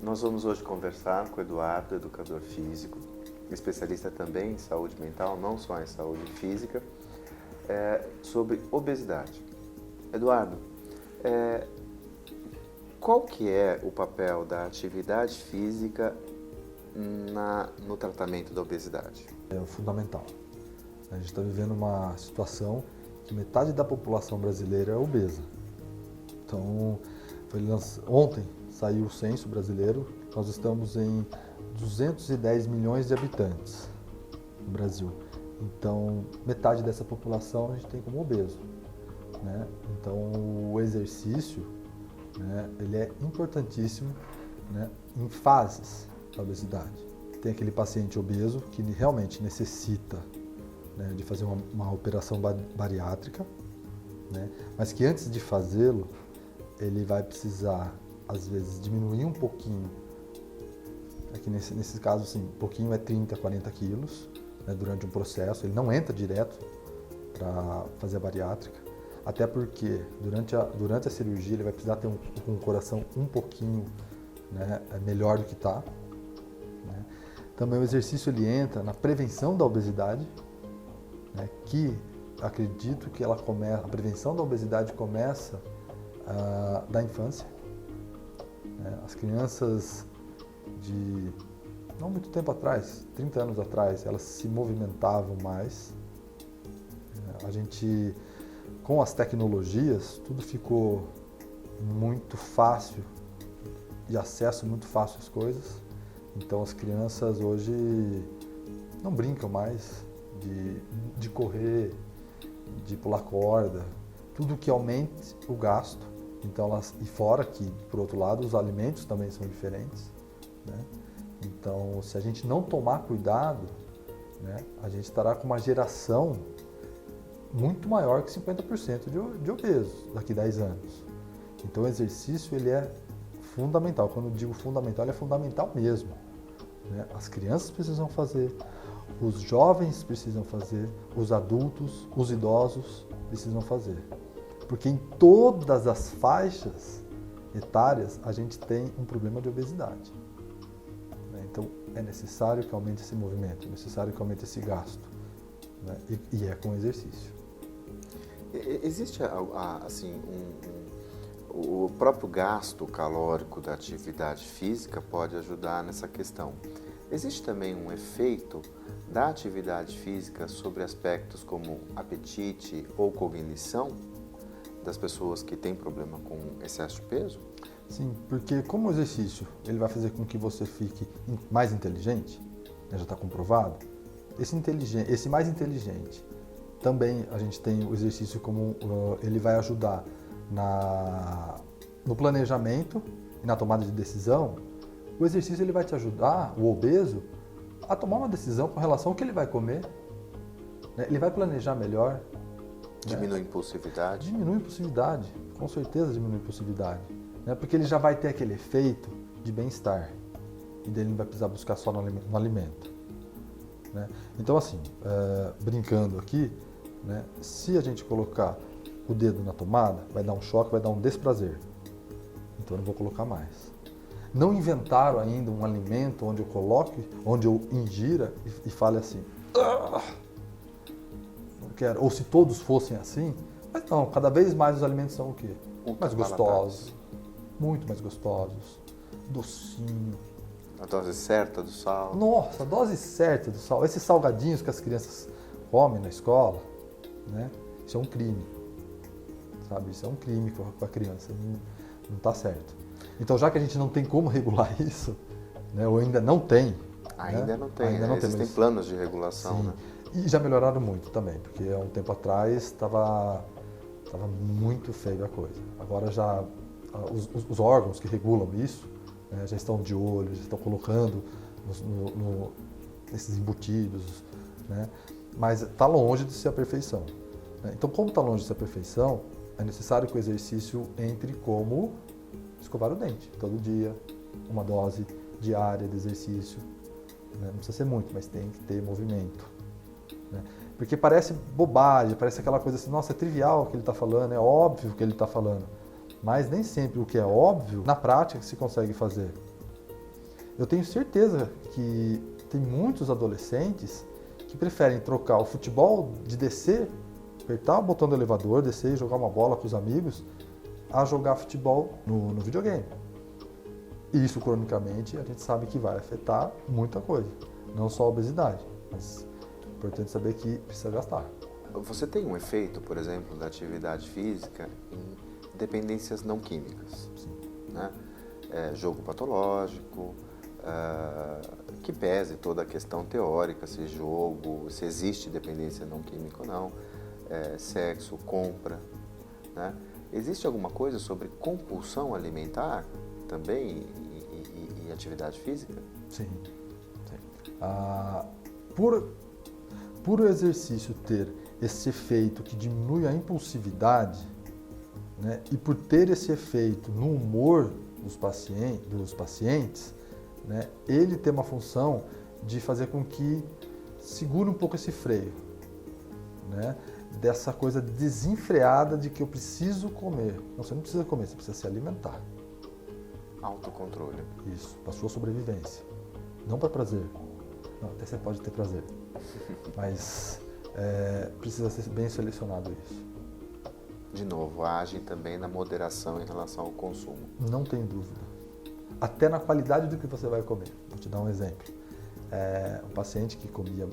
Nós vamos hoje conversar com o Eduardo, educador físico, especialista também em saúde mental, não só em saúde física, sobre obesidade. Eduardo, qual que é o papel da atividade física no tratamento da obesidade? É fundamental. A gente está vivendo uma situação que metade da população brasileira é obesa. Então, ontem saiu o censo brasileiro, nós estamos em 210 milhões de habitantes no Brasil. Então, metade dessa população a gente tem como obeso, né? Então, o exercício, né, ele é importantíssimo, né, em fases da obesidade. Tem aquele paciente obeso que realmente necessita, né, de fazer uma operação bariátrica, né, mas que antes de fazê-lo, ele vai precisar, às vezes, diminuir um pouquinho. Aqui nesse caso, assim, um pouquinho é 30, 40 quilos, né, durante um processo. Ele não entra direto para fazer a bariátrica, até porque durante a cirurgia ele vai precisar ter um coração um pouquinho, né, melhor do que está. Né. Também o exercício ele entra na prevenção da obesidade, né, que acredito que a prevenção da obesidade começa da infância. Né. As crianças de não muito tempo atrás, 30 anos atrás, elas se movimentavam mais. A gente, com as tecnologias, tudo ficou muito fácil, de acesso muito fácil às coisas. Então as crianças hoje não brincam mais de correr, de pular corda, tudo que aumente o gasto. Então e fora que, por outro lado, os alimentos também são diferentes, né? Então, se a gente não tomar cuidado, né, a gente estará com uma geração muito maior que 50% de obesos daqui a 10 anos. Então, o exercício ele é fundamental. Quando eu digo fundamental, ele é fundamental mesmo, né? As crianças precisam fazer, os jovens precisam fazer, os adultos, os idosos precisam fazer. Porque em todas as faixas etárias a gente tem um problema de obesidade. Então, é necessário que aumente esse movimento, é necessário que aumente esse gasto, né? E é com exercício. Existe, assim, o próprio gasto calórico da atividade física pode ajudar nessa questão. Existe também um efeito da atividade física sobre aspectos como apetite ou cognição das pessoas que têm problema com excesso de peso? Sim, porque como o exercício ele vai fazer com que você fique mais inteligente, né, já está comprovado, esse mais inteligente, também a gente tem o exercício como ele vai ajudar no planejamento e na tomada de decisão. O exercício ele vai te ajudar, o obeso, a tomar uma decisão com relação ao que ele vai comer, né? Ele vai planejar melhor. Diminui a impulsividade? Diminui a impulsividade, com certeza diminui a impulsividade. Porque ele já vai ter aquele efeito de bem-estar e dele não vai precisar buscar só no alimento, né? Então, assim, brincando aqui, né, se a gente colocar o dedo na tomada, vai dar um choque, vai dar um desprazer. Então, eu não vou colocar mais. Não inventaram ainda um alimento onde eu coloque, onde eu ingira e fale assim, não quero. Ou se todos fossem assim, mas não, cada vez mais os alimentos são o quê? Mais gostosos. Muito mais gostosos, docinho. A dose certa do sal. Nossa, a dose certa do sal. Esses salgadinhos que as crianças comem na escola, né? Isso é um crime, sabe? Isso é um crime com a criança, não está certo. Então, já que a gente não tem como regular isso, né? Ou ainda não tem. Ainda né? não tem, ainda não existem planos de regulação, sim. Né? E já melhoraram muito também, porque há um tempo atrás estava muito feio a coisa. Agora já os órgãos que regulam isso, né, já estão de olho, já estão colocando esses embutidos, né, mas está longe de ser a perfeição, né? Então, como está longe de ser a perfeição, é necessário que o exercício entre como escovar o dente, todo dia, uma dose diária de exercício, né? Não precisa ser muito, mas tem que ter movimento, né? Porque parece bobagem, parece aquela coisa assim, nossa, é trivial o que ele está falando, é óbvio o que ele está falando. Mas nem sempre o que é óbvio, na prática, se consegue fazer. Eu tenho certeza que tem muitos adolescentes que preferem trocar o futebol de descer, apertar o botão do elevador, descer e jogar uma bola com os amigos, a jogar futebol no videogame. E isso, cronicamente, a gente sabe que vai afetar muita coisa. Não só a obesidade, mas é importante saber que precisa gastar. Você tem um efeito, por exemplo, da atividade física em dependências não químicas, Sim. né? Jogo patológico, que pese toda a questão teórica, se existe dependência não química ou não, sexo, compra, né? Existe alguma coisa sobre compulsão alimentar também e atividade física? Sim. Por o exercício ter esse efeito que diminui a impulsividade, né, e por ter esse efeito no humor dos pacientes, né, ele tem uma função de fazer com que segure um pouco esse freio, né, dessa coisa desenfreada de que eu preciso comer. Não, você não precisa comer, você precisa se alimentar. Autocontrole. Isso, para sua sobrevivência. Não para prazer. Não, até você pode ter prazer. Mas precisa ser bem selecionado isso. De novo, age também na moderação em relação ao consumo. Não tem dúvida. Até na qualidade do que você vai comer. Vou te dar um exemplo. Um paciente que comia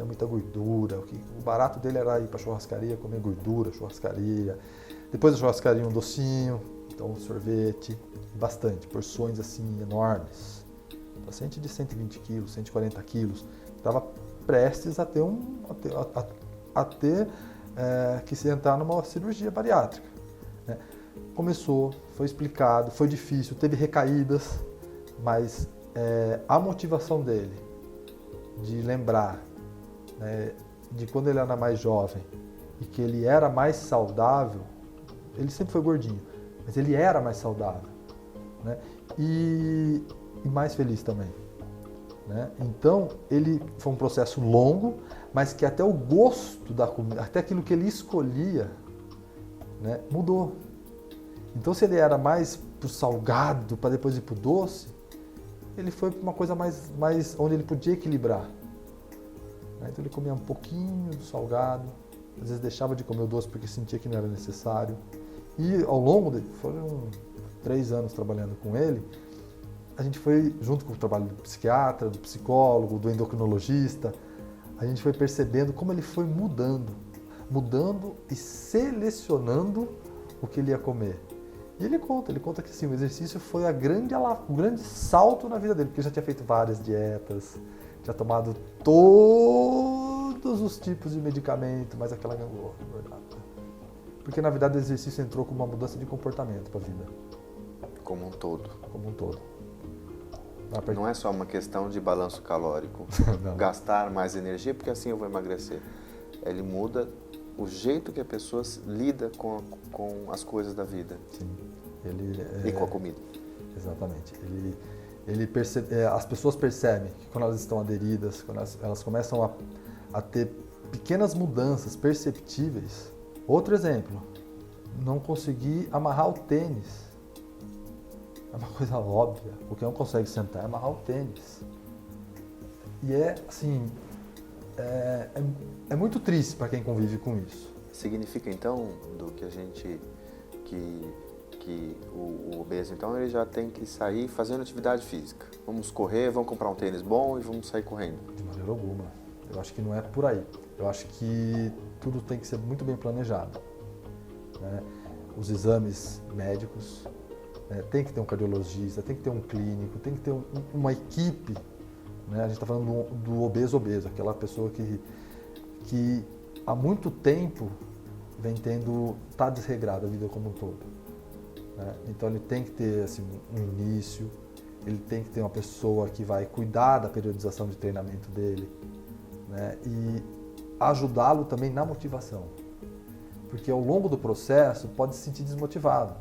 muita gordura. O barato dele era ir para churrascaria, comer gordura, churrascaria. Depois da churrascaria um docinho, então sorvete, bastante, porções assim enormes. Paciente de 120 quilos, 140 quilos, estava prestes a ter que se entrar numa cirurgia bariátrica, né? Começou, foi explicado, foi difícil, teve recaídas, mas a motivação dele de lembrar, né, de quando ele era mais jovem e que ele era mais saudável, ele sempre foi gordinho, mas ele era mais saudável, né? E mais feliz também, né? Então, ele foi um processo longo, mas que até o gosto da comida, até aquilo que ele escolhia, né, mudou. Então, se ele era mais pro salgado, para depois ir pro doce, ele foi para uma coisa mais onde ele podia equilibrar, né? Então, ele comia um pouquinho do salgado, às vezes deixava de comer o doce porque sentia que não era necessário. E ao longo foram 3 anos trabalhando com ele, a gente foi, junto com o trabalho do psiquiatra, do psicólogo, do endocrinologista, a gente foi percebendo como ele foi mudando e selecionando o que ele ia comer. E ele conta que sim, o exercício foi o grande salto na vida dele, porque ele já tinha feito várias dietas, tinha tomado todos os tipos de medicamento, mas aquela gangorra, verdade. Porque na verdade o exercício entrou com uma mudança de comportamento para a vida. Como um todo. Como um todo. Não é só uma questão de balanço calórico, gastar mais energia porque assim eu vou emagrecer. Ele muda o jeito que a pessoa lida com as coisas da vida. Sim. E com a comida. Exatamente. As pessoas percebem que quando elas estão aderidas, quando elas começam a ter pequenas mudanças perceptíveis. Outro exemplo, não conseguir amarrar o tênis. É uma coisa óbvia, porque não consegue sentar e amarrar o tênis. E é muito triste para quem convive com isso. Significa então do que a gente que o obeso então ele já tem que sair fazendo atividade física. Vamos correr, vamos comprar um tênis bom e vamos sair correndo. De maneira alguma. Eu acho que não é por aí. Eu acho que tudo tem que ser muito bem planejado, né? Os exames médicos, tem que ter um cardiologista, tem que ter um clínico, tem que ter uma equipe, né? A gente está falando do obeso, aquela pessoa que há muito tempo está desregrada a vida como um todo, né? Então ele tem que ter assim, um início, ele tem que ter uma pessoa que vai cuidar da periodização de treinamento dele, né? E ajudá-lo também na motivação, porque ao longo do processo pode se sentir desmotivado.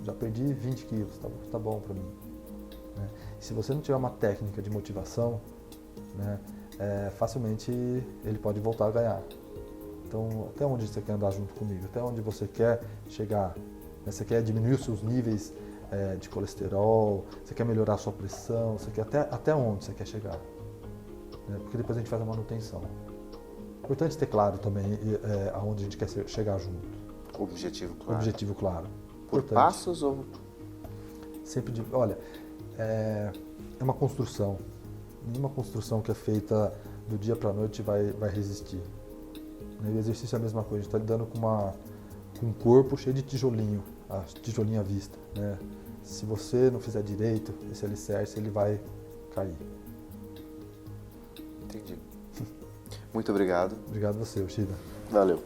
Já perdi 20 quilos, tá bom para mim, né? E se você não tiver uma técnica de motivação, né, facilmente ele pode voltar a ganhar. Então, até onde você quer andar junto comigo? Até onde você quer chegar? Você quer diminuir os seus níveis de colesterol, você quer melhorar a sua pressão, você quer até onde você quer chegar. Né? Porque depois a gente faz a manutenção. Importante ter claro também aonde a gente quer chegar junto. Objetivo claro. Objetivo claro. Por Importante. passos ou... Sempre olha, é uma construção. Nenhuma construção que é feita do dia para a noite vai resistir. E o exercício é a mesma coisa, a gente está lidando com um corpo cheio de tijolinho, tijolinho à vista. Né? Se você não fizer direito, esse alicerce ele vai cair. Entendi. Muito obrigado. Obrigado a você, Yoshida. Valeu.